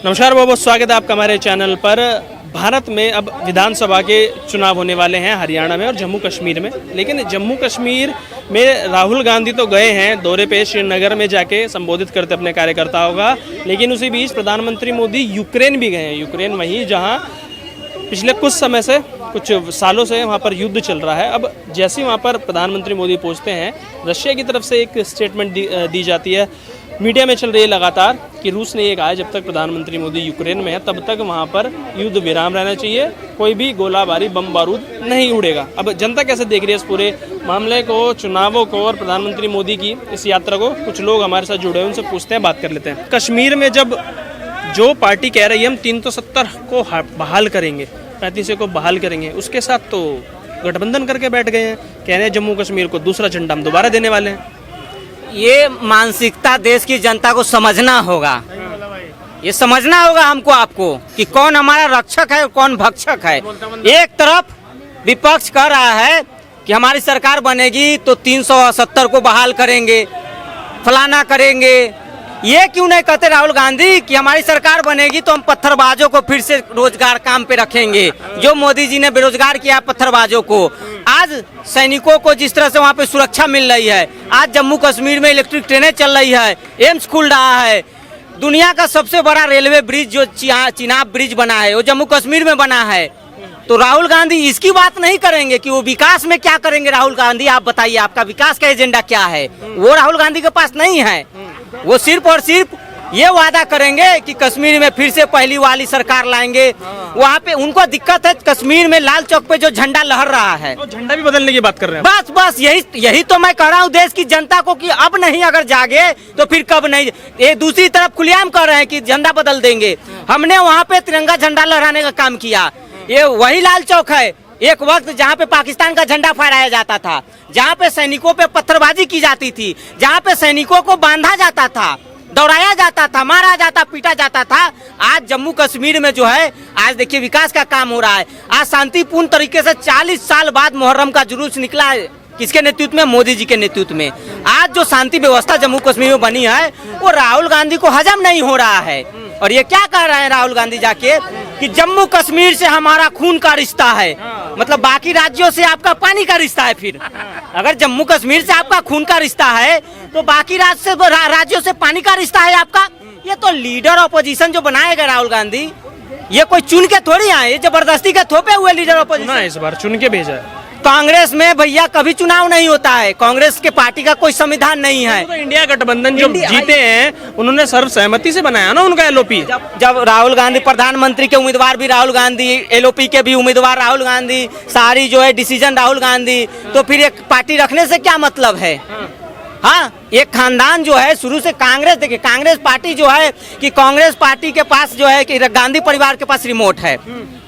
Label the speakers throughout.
Speaker 1: नमस्कार, बहुत बहुत स्वागत है आपका हमारे चैनल पर। भारत में अब विधानसभा के चुनाव होने वाले हैं हरियाणा में और जम्मू कश्मीर में। लेकिन जम्मू कश्मीर में राहुल गांधी तो गए हैं दौरे पे, श्रीनगर में जाके संबोधित करते अपने कार्यकर्ताओं का। लेकिन उसी बीच प्रधानमंत्री मोदी यूक्रेन भी गए हैं। यूक्रेन वहीं जहां पिछले कुछ समय से, कुछ सालों से वहाँ पर युद्ध चल रहा है। अब जैसे ही वहाँ पर प्रधानमंत्री मोदी पहुँचते हैं, रशिया की तरफ से एक स्टेटमेंट दी जाती है, मीडिया में चल रही है लगातार कि रूस ने ये कहा है जब तक प्रधानमंत्री मोदी यूक्रेन में है तब तक वहाँ पर युद्ध विराम रहना चाहिए, कोई भी गोलाबारी बम बारूद नहीं उड़ेगा। अब जनता कैसे देख रही है इस पूरे मामले को, चुनावों को और प्रधानमंत्री मोदी की इस यात्रा को? कुछ लोग हमारे साथ जुड़े हैं, उनसे पूछते हैं, बात कर लेते हैं। कश्मीर में जब जो पार्टी कह रही है हम 370 को बहाल करेंगे, 35 को बहाल करेंगे, उसके साथ तो गठबंधन करके बैठ गए हैं। कह रहे हैं जम्मू कश्मीर को दूसरा झंडा हम दोबारा देने वाले हैं।
Speaker 2: ये मानसिकता देश की जनता को समझना होगा। ये समझना होगा हमको, आपको, कि कौन हमारा रक्षक है और कौन भक्षक है। एक तरफ विपक्ष कह रहा है कि हमारी सरकार बनेगी तो 370 को बहाल करेंगे, फलाना करेंगे। ये क्यों नहीं कहते राहुल गांधी कि हमारी सरकार बनेगी तो हम पत्थरबाजों को फिर से रोजगार काम पे रखेंगे, जो मोदी जी ने बेरोजगार किया पत्थरबाजों को। आज सैनिकों को जिस तरह से वहाँ पे सुरक्षा मिल रही है, आज जम्मू कश्मीर में इलेक्ट्रिक ट्रेनें चल रही है, एम्स खुल रहा है, दुनिया का सबसे बड़ा रेलवे ब्रिज जो चिनाब ब्रिज बना है वो जम्मू कश्मीर में बना है। तो राहुल गांधी इसकी बात नहीं करेंगे कि वो विकास में क्या करेंगे। राहुल गांधी, आप बताइए, आपका विकास का एजेंडा क्या है? वो राहुल गांधी के पास नहीं है। वो सिर्फ और सिर्फ ये वादा करेंगे कि कश्मीर में फिर से पहली वाली सरकार लाएंगे। वहाँ पे उनको दिक्कत है, कश्मीर में लाल चौक पे जो झंडा लहर रहा है,
Speaker 1: तो झंडा भी बदलने की बात कर रहे हैं।
Speaker 2: बस यही तो मैं कह रहा हूँ देश की जनता को कि अब नहीं अगर जागे तो फिर कब नहीं। ये दूसरी तरफ खुलेआम कर रहे हैं कि झंडा बदल देंगे। हमने वहाँ पे तिरंगा झंडा लहराने का काम किया। ये वही लाल चौक है एक वक्त जहाँ पे पाकिस्तान का झंडा फहराया जाता था, जहाँ पे सैनिकों पे पत्थरबाजी की जाती थी, जहाँ पे सैनिकों को बांधा जाता था, दौड़ाया जाता था, मारा जाता, पीटा जाता था। आज जम्मू कश्मीर में जो है, आज देखिए विकास का काम हो रहा है। आज शांतिपूर्ण तरीके से 40 साल बाद मुहर्रम का जुलूस निकला है। किसके नेतृत्व में? मोदी जी के नेतृत्व में। आज जो शांति व्यवस्था जम्मू कश्मीर में बनी है वो राहुल गांधी को हजम नहीं हो रहा है। और ये क्या कह रहे हैं राहुल गांधी जाके कि जम्मू कश्मीर से हमारा खून का रिश्ता है, मतलब बाकी राज्यों से आपका पानी का रिश्ता है। फिर अगर जम्मू कश्मीर से आपका खून का रिश्ता है तो बाकी राज्यों से पानी का रिश्ता है आपका। ये तो लीडर ऑपोजिशन जो बनाएगा राहुल गांधी, ये कोई चुन के थोड़ी आए, ये जबरदस्ती के थोपे हुए लीडर ऑपोजिशन।
Speaker 1: इस बार चुन के भेजा है।
Speaker 2: कांग्रेस में भैया कभी चुनाव नहीं होता है, कांग्रेस के पार्टी का कोई संविधान नहीं है।
Speaker 1: तो इंडिया गठबंधन जो जीते हैं उन्होंने सर्वसहमति से बनाया ना उनका एलओपी।
Speaker 2: जब राहुल गांधी प्रधानमंत्री के उम्मीदवार भी राहुल गांधी, एलओपी के भी उम्मीदवार राहुल गांधी, सारी जो है डिसीजन राहुल गांधी, तो फिर एक पार्टी रखने से क्या मतलब है? हाँ, एक खानदान जो है शुरू से कांग्रेस, देखिए कांग्रेस पार्टी जो है कि कांग्रेस पार्टी के पास जो है कि गांधी परिवार के पास रिमोट है।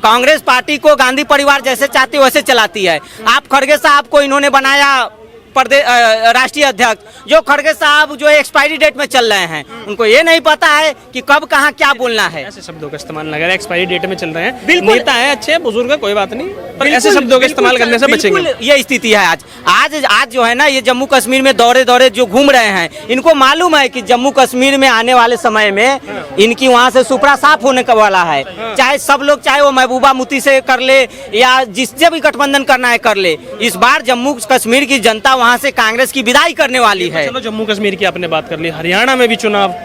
Speaker 2: कांग्रेस पार्टी को गांधी परिवार जैसे चाहती है वैसे चलाती है। आप खड़गे साहब को इन्होंने बनाया राष्ट्रीय अध्यक्ष, जो खड़गे साहब जो एक्सपायरी डेट में चल रहे हैं, उनको ये नहीं पता है कि कब कहाँ क्या बोलना है।
Speaker 1: ऐसे शब्दों का इस्तेमाल अगर एक्सपायरी डेट में चल रहे हैं, बिल्कुल नेता है, अच्छे बुजुर्ग है, कोई बात नहीं, पर ऐसे शब्दों का इस्तेमाल करने से बचेंगे।
Speaker 2: ये स्थिति है आज जो है ना, ये जम्मू कश्मीर में दौरे जो घूम रहे हैं, इनको मालूम है कि जम्मू कश्मीर में आने वाले समय में इनकी वहाँ से सुपड़ा साफ होने का वाला है। चाहे सब लोग, चाहे वो महबूबा मुफ्ती से कर ले या जिससे भी गठबंधन करना है कर ले, इस बार जम्मू कश्मीर की जनता वहाँ से कांग्रेस की विदाई करने वाली है।
Speaker 1: चलो जम्मू कश्मीर की आपने बात कर ली, हरियाणा में भी चुनाव,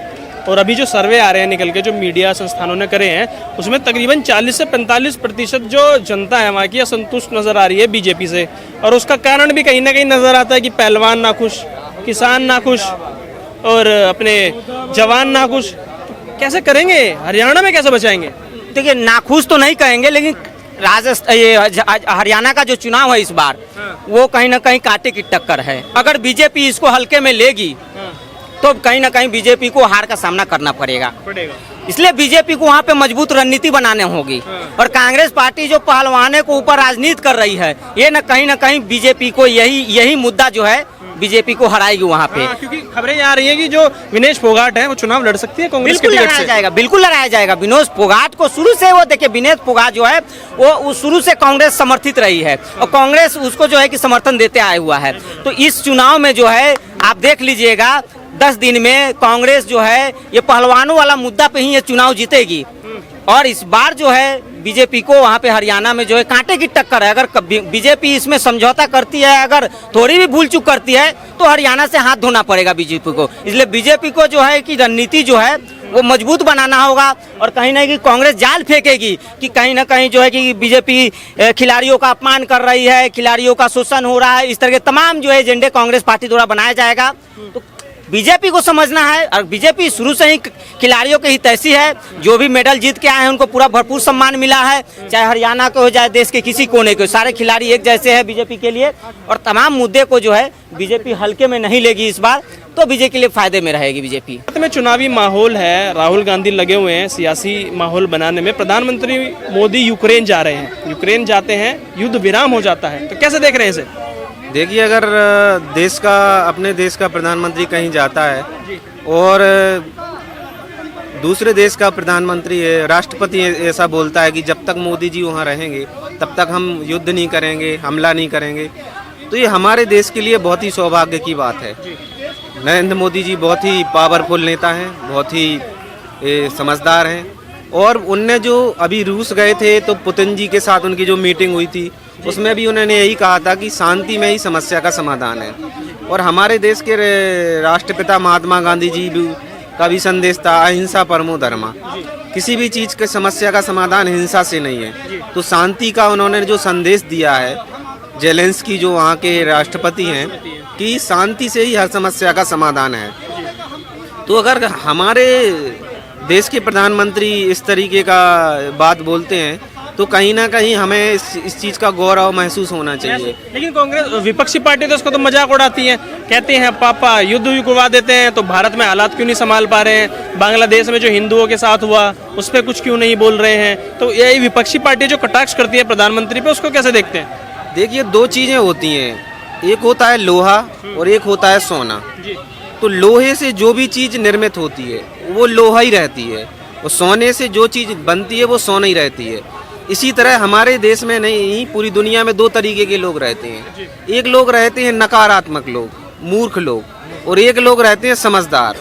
Speaker 1: और अभी जो सर्वे आ रहे हैं निकल के, जो मीडिया संस्थानों ने करे हैं, उसमें तकरीबन 40 से 45% जो जनता है वहाँ की असंतुष्ट नजर आ रही है बीजेपी से। और उसका कारण भी कहीं ना कहीं नजर आता है कि पहलवान नाखुश, किसान नाखुश और अपने जवान नाखुश। कैसे करेंगे? हरियाणा में कैसे बचाएंगे?
Speaker 2: देखिए, नाखुश तो नहीं कहेंगे, लेकिन हरियाणा का जो चुनाव है इस बार, वो कहीं ना कहीं कांटे की टक्कर है। अगर बीजेपी इसको हल्के में लेगी तो कहीं ना कहीं बीजेपी को हार का सामना करना पड़ेगा। इसलिए बीजेपी को वहाँ पे मजबूत रणनीति बनाने होगी। और कांग्रेस पार्टी जो पहलवाने को ऊपर राजनीति कर रही है, ये न कहीं बीजेपी को यही मुद्दा जो है बीजेपी को हराएगी वहाँ पे।
Speaker 1: क्योंकि खबरें आ रही हैं कि जो विनेश फोगाट है वो चुनाव लड़ सकती है कांग्रेस के टिकट से।
Speaker 2: बिल्कुल लड़ाया जाएगा। विनेश फोगाट को शुरू से, वो देखिए विनेश फोगाट जो है वो शुरू से कांग्रेस समर्थित रही है और कांग्रेस उसको जो है कि समर्थन देते आया हुआ है। तो इस चुनाव में जो है आप देख लीजिएगा 10 दिन में कांग्रेस जो है ये पहलवानों वाला मुद्दा पे ही ये चुनाव जीतेगी। और इस बार जो है बीजेपी को वहाँ पे हरियाणा में जो है कांटे की टक्कर है। अगर बीजेपी इसमें समझौता करती है, अगर थोड़ी भी भूल चूक करती है तो हरियाणा से हाथ धोना पड़ेगा बीजेपी को। इसलिए बीजेपी को जो है कि रणनीति जो है वो मजबूत बनाना होगा। और कहीं ना कहीं कांग्रेस जाल फेंकेगी कि कहीं ना कहीं जो है कि बीजेपी खिलाड़ियों का अपमान कर रही है, खिलाड़ियों का शोषण हो रहा है, इस तरह के तमाम जो है एजेंडे कांग्रेस पार्टी द्वारा बनाया जाएगा। तो बीजेपी को समझना है, और बीजेपी शुरू से ही खिलाड़ियों के हितैषी है। जो भी मेडल जीत के आए हैं उनको पूरा भरपूर सम्मान मिला है, चाहे हरियाणा के हो चाहे देश के किसी कोने के, सारे खिलाड़ी एक जैसे हैं बीजेपी के लिए। और तमाम मुद्दे को जो है बीजेपी हल्के में नहीं लेगी इस बार, तो बीजेपी के लिए फायदे में रहेगी बीजेपी।
Speaker 1: भारत में चुनावी माहौल है, राहुल गांधी लगे हुए हैं सियासी माहौल बनाने में। प्रधानमंत्री मोदी यूक्रेन जा रहे हैं, यूक्रेन जाते हैं, युद्ध विराम हो जाता है, तो कैसे देख रहे हैं इसे?
Speaker 3: देखिए, अगर अपने देश का प्रधानमंत्री कहीं जाता है और दूसरे देश का प्रधानमंत्री राष्ट्रपति ऐसा बोलता है कि जब तक मोदी जी वहाँ रहेंगे तब तक हम युद्ध नहीं करेंगे, हमला नहीं करेंगे, तो ये हमारे देश के लिए बहुत ही सौभाग्य की बात है। नरेंद्र मोदी जी बहुत ही पावरफुल नेता हैं, बहुत ही समझदार हैं। और उनने जो अभी रूस गए थे तो पुतिन जी के साथ उनकी जो मीटिंग हुई थी उसमें भी उन्होंने यही कहा था कि शांति में ही समस्या का समाधान है। और हमारे देश के राष्ट्रपिता महात्मा गांधी जी का भी संदेश था, अहिंसा परमो धर्मा। किसी भी चीज़ के समस्या का समाधान हिंसा से नहीं है। तो शांति का उन्होंने जो संदेश दिया है, जेलेंस्की जो वहाँ के राष्ट्रपति हैं, कि शांति से ही हर समस्या का समाधान है। तो अगर हमारे देश के प्रधानमंत्री इस तरीके का बात बोलते हैं तो कहीं ना कहीं हमें इस चीज़ का गौरव महसूस होना चाहिए।
Speaker 1: लेकिन कांग्रेस विपक्षी पार्टी तो इसको तो मजाक उड़ाती है, कहते हैं पापा युद्ध भी करवा देते हैं तो भारत में हालात क्यों नहीं संभाल पा रहे हैं, बांग्लादेश में जो हिंदुओं के साथ हुआ उस पर कुछ क्यों नहीं बोल रहे हैं। तो ये विपक्षी पार्टी जो कटाक्ष करती है प्रधानमंत्री पे, उसको कैसे देखते हैं?
Speaker 3: देखिए, दो चीज़ें होती हैं, एक होता है लोहा और एक होता है सोना। तो लोहे से जो भी चीज़ निर्मित होती है वो लोहा ही रहती है, और सोने से जो चीज़ बनती है वो सोना ही रहती है। इसी तरह हमारे देश में नहीं, पूरी दुनिया में दो तरीके के लोग रहते हैं। एक लोग रहते हैं नकारात्मक लोग, मूर्ख लोग, और एक लोग रहते हैं समझदार।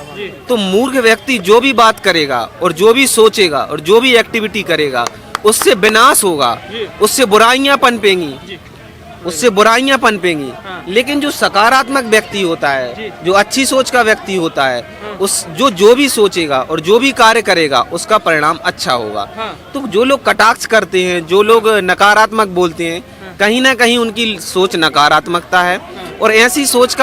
Speaker 3: तो मूर्ख व्यक्ति जो भी बात करेगा और जो भी सोचेगा और जो भी एक्टिविटी करेगा उससे विनाश होगा, उससे बुराइयां पनपेंगी। लेकिन जो सकारात्मक व्यक्ति होता है, जो अच्छी सोच का व्यक्ति होता है, उस जो भी सोचेगा और जो भी कार्य करेगा उसका परिणाम अच्छा होगा। तो जो लोग कटाक्ष करते हैं, जो लोग नकारात्मक बोलते हैं, कहीं ना कहीं उनकी सोच नकारात्मकता है। और ऐसी सोच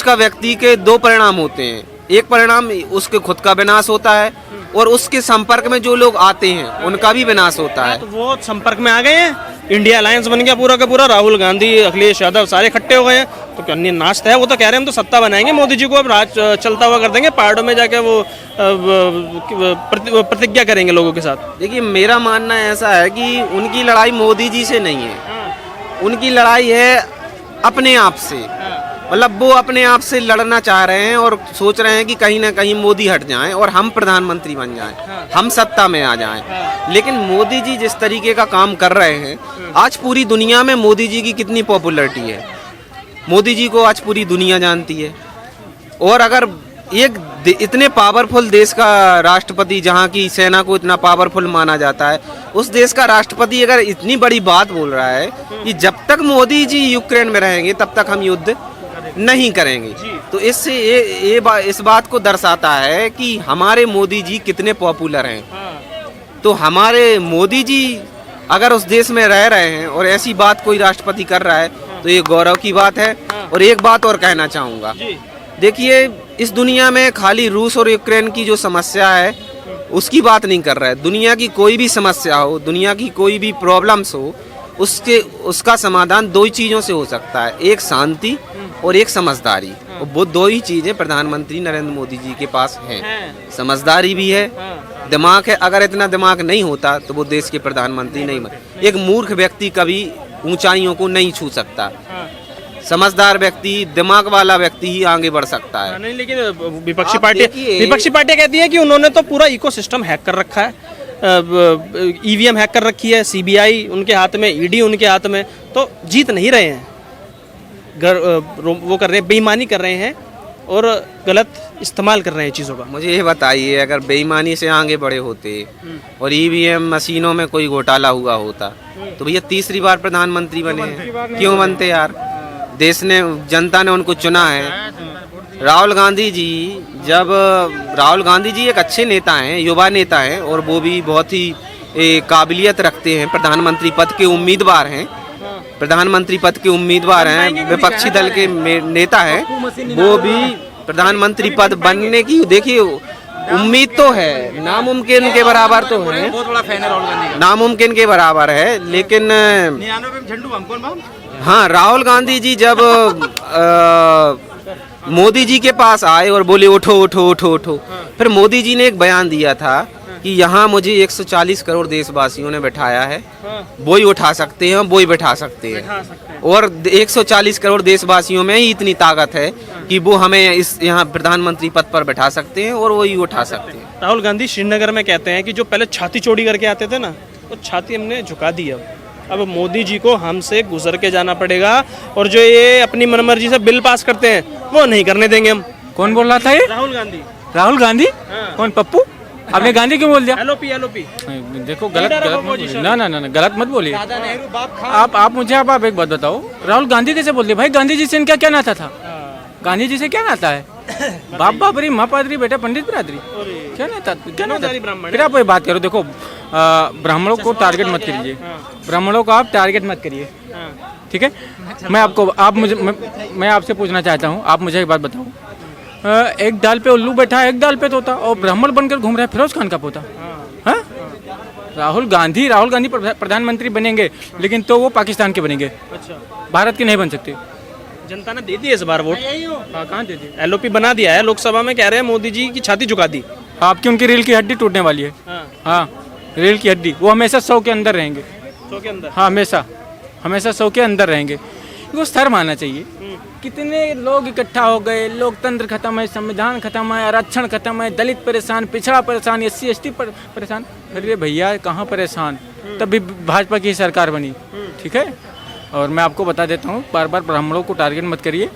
Speaker 3: का व्यक्ति के दो परिणाम होते हैं। एक परिणाम उसके खुद का विनाश होता है और उसके संपर्क में जो लोग आते हैं उनका भी विनाश होता है।
Speaker 1: तो वो संपर्क में आ गए हैं, इंडिया अलायंस बन गया पूरा का पूरा, राहुल गांधी, अखिलेश यादव सारे इकट्ठे हो गए हैं। तो अन्य नाश्ता है, वो तो कह रहे हैं हम तो सत्ता बनाएंगे, मोदी जी को अब राज चलता हुआ कर देंगे, पहाड़ों में जाके वो प्रतिज्ञा करेंगे लोगों के साथ।
Speaker 3: देखिए, मेरा मानना ऐसा है कि उनकी लड़ाई मोदी जी से नहीं है, उनकी लड़ाई है अपने आप से। मतलब वो अपने आप से लड़ना चाह रहे हैं और सोच रहे हैं कि कहीं ना कहीं मोदी हट जाएं और हम प्रधानमंत्री बन जाएं, हम सत्ता में आ जाएं। लेकिन मोदी जी जिस तरीके का काम कर रहे हैं, आज पूरी दुनिया में मोदी जी की कितनी पॉपुलैरिटी है, मोदी जी को आज पूरी दुनिया जानती है। और अगर एक इतने पावरफुल देश का राष्ट्रपति, जहाँ की सेना को इतना पावरफुल माना जाता है, उस देश का राष्ट्रपति अगर इतनी बड़ी बात बोल रहा है कि जब तक मोदी जी यूक्रेन में रहेंगे तब तक हम युद्ध नहीं करेंगे, तो इससे इस बात को दर्शाता है कि हमारे मोदी जी कितने पॉपुलर हैं। तो हमारे मोदी जी अगर उस देश में रह रहे हैं और ऐसी बात कोई राष्ट्रपति कर रहा है तो ये गौरव की बात है। और एक बात और कहना चाहूँगा, देखिए, इस दुनिया में खाली रूस और यूक्रेन की जो समस्या है उसकी बात नहीं कर रहा है। दुनिया की कोई भी समस्या हो, दुनिया की कोई भी प्रॉब्लम्स हो, उसका समाधान दो ही चीज़ों से हो सकता है, एक शांति और एक समझदारी। और वो दो ही चीज़ें प्रधानमंत्री नरेंद्र मोदी जी के पास हैं। समझदारी भी है, दिमाग है। अगर इतना दिमाग नहीं होता तो वो देश के प्रधानमंत्री नहीं बने। एक मूर्ख व्यक्ति कभी ऊंचाइयों को नहीं छू सकता, समझदार व्यक्ति, दिमाग वाला व्यक्ति ही आगे बढ़ सकता है।
Speaker 1: नहीं, लेकिन विपक्षी पार्टी कहती है कि उन्होंने तो पूरा इकोसिस्टम हैक कर रखा है, ईवीएम हैक कर रखी है, सीबीआई उनके हाथ में, ईडी उनके हाथ में, तो जीत नहीं रहे हैं, वो कर रहे हैं, बेईमानी कर रहे हैं और गलत इस्तेमाल कर रहे हैं चीज़ों का?
Speaker 3: मुझे ये बताइए, अगर बेईमानी से आगे बढ़े होते और ईवीएम मशीनों में कोई घोटाला हुआ होता तो भैया तीसरी बार प्रधानमंत्री बने हैं। क्यों बनते यार? देश ने, जनता ने उनको चुना है। राहुल गांधी जी एक अच्छे नेता हैं, युवा नेता हैं और वो भी बहुत ही काबिलियत रखते हैं, प्रधानमंत्री पद के उम्मीदवार हैं। प्रधानमंत्री पद के उम्मीदवार हैं, विपक्षी दल के नेता हैं, वो भी प्रधानमंत्री पद बनने की देखिए उम्मीद तो है, नामुमकिन के बराबर तो है,
Speaker 2: बहुत बड़ा फैन है राहुल गांधी का।
Speaker 3: नामुमकिन के बराबर है, लेकिन हाँ, राहुल गांधी जी जब मोदी जी के पास आए और बोले उठो उठो उठो उठो, फिर मोदी जी ने एक बयान दिया था कि यहाँ मुझे 140 करोड़ देशवासियों ने बैठाया है, वो ही उठा सकते हैं, वो ही बैठा सकते हैं। और 140 करोड़ देशवासियों में ही इतनी ताकत है कि वो हमें इस यहाँ प्रधानमंत्री पद पर बैठा सकते हैं और वो ही उठा सकते हैं।
Speaker 1: राहुल गांधी श्रीनगर में कहते हैं कि जो पहले छाती चौड़ी करके आते थे ना, वो छाती हमने झुका दी। अब मोदी जी को हमसे गुजर के जाना पड़ेगा और जो ये अपनी मनमर्जी से बिल पास करते हैं वो नहीं करने देंगे हम।
Speaker 4: कौन बोल रहा था ये?
Speaker 1: राहुल गांधी।
Speaker 4: राहुल गांधी?
Speaker 1: हाँ।
Speaker 4: कौन? पप्पू? आपने गांधी क्यों बोल दिया?
Speaker 1: एलओपी
Speaker 4: देखो गलत मत बोलिए। ना गलत मत बोलिए। आप मुझे आप एक बात बताओ, राहुल गांधी कैसे बोल दिया? भाई गांधी जी से इनका क्या नाता था? गांधी जी से क्या नाता है? बाप बाबरी माँ पादरी बेटा पंडित बिरादरी, क्या नाता? फिर आप ये बात करो। देखो ब्राह्मणों को टारगेट मत करिए, ब्राह्मणों को आप टारगेट मत करिए, ठीक है? मैं आपसे पूछना चाहता हूँ, आप मुझे एक बात बताओ, एक डाल पे उल्लू बैठा है, एक डाल पे तोता, और ब्राह्मण बनकर घूम रहा है फिरोज खान का पोता। हाँ? राहुल गांधी प्रधानमंत्री बनेंगे, लेकिन तो वो पाकिस्तान के बनेंगे, भारत के नहीं बन सकते।
Speaker 1: जनता ने दे दी इस बार वोट।
Speaker 4: कहाँ दे दी?
Speaker 1: एलओपी बना दिया है, लोकसभा में कह रहे हैं मोदी जी की छाती झुका दी।
Speaker 4: आपकी उनकी रेल की हड्डी टूटने वाली है। हाँ, रेल की हड्डी, वो हमेशा 100 के अंदर रहेंगे।
Speaker 1: 100 के अंदर?
Speaker 4: हाँ, हमेशा 100 के अंदर रहेंगे। वो स्तर मानना चाहिए। कितने लोग इकट्ठा हो गए, लोकतंत्र खत्म है, संविधान खत्म है, आरक्षण खत्म है, दलित परेशान, पिछड़ा परेशान, SC ST परेशान। अरे भैया कहाँ परेशान? तभी भाजपा की सरकार बनी, ठीक है? और मैं आपको बता देता हूँ, बार बार ब्राह्मणों को टारगेट मत करिए,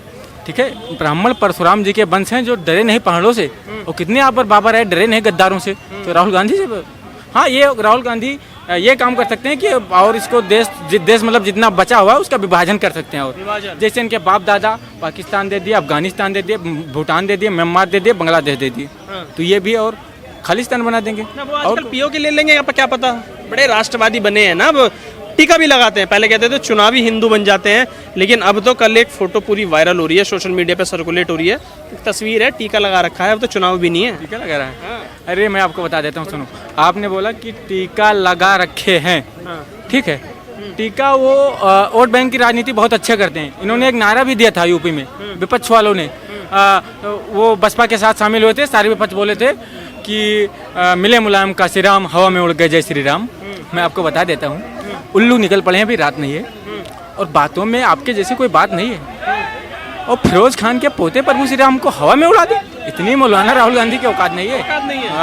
Speaker 4: ठीक है? ब्राह्मण परशुराम जी के वंश हैं जो डरे नहीं पहाड़ों से, और कितने यहाँ पर बाबा रहे डरे नहीं गद्दारों से। तो राहुल गांधी से, हाँ, ये राहुल गांधी ये काम कर सकते हैं कि और इसको देश मतलब जितना बचा हुआ है उसका विभाजन कर सकते हैं। और जैसे इनके बाप दादा पाकिस्तान दे दिए, अफगानिस्तान दे दिए, भूटान दे दिए, म्यांमार दे दिए, बांग्लादेश दे दिए, तो ये भी और खालिस्तान बना देंगे।
Speaker 1: और पीओ के ले लेंगे, क्या पता, बड़े राष्ट्रवादी बने हैं ना। अब टीका भी लगाते हैं, पहले कहते थे चुनावी हिंदू बन जाते हैं, लेकिन अब तो कल एक फोटो पूरी वायरल हो रही है, सोशल मीडिया पे सर्कुलेट हो रही है, एक तस्वीर है, टीका लगा रखा है, अब तो चुनाव भी नहीं है।
Speaker 4: टीका लगा रहा है? अरे मैं आपको बता देता हूँ, सुनो, आपने बोला कि टीका लगा रखे हैं, ठीक है? टीका वो वोट बैंक की राजनीति बहुत अच्छे करते हैं। इन्होंने एक नारा भी दिया था यूपी में, विपक्ष वालों ने, वो बसपा के साथ शामिल हुए थे, सारे विपक्ष बोले थे कि मिले मुलायम का श्री राम, हवा में उड़ गए जय श्री राम। मैं आपको बता देता हूँ, उल्लू निकल पड़े हैं, अभी रात नहीं है, और बातों में आपके जैसे कोई बात नहीं है। और फिरोज खान के पोते प्रभु श्री राम को हवा में उड़ा दे, इतनी मौलाना राहुल गांधी की औकात नहीं है।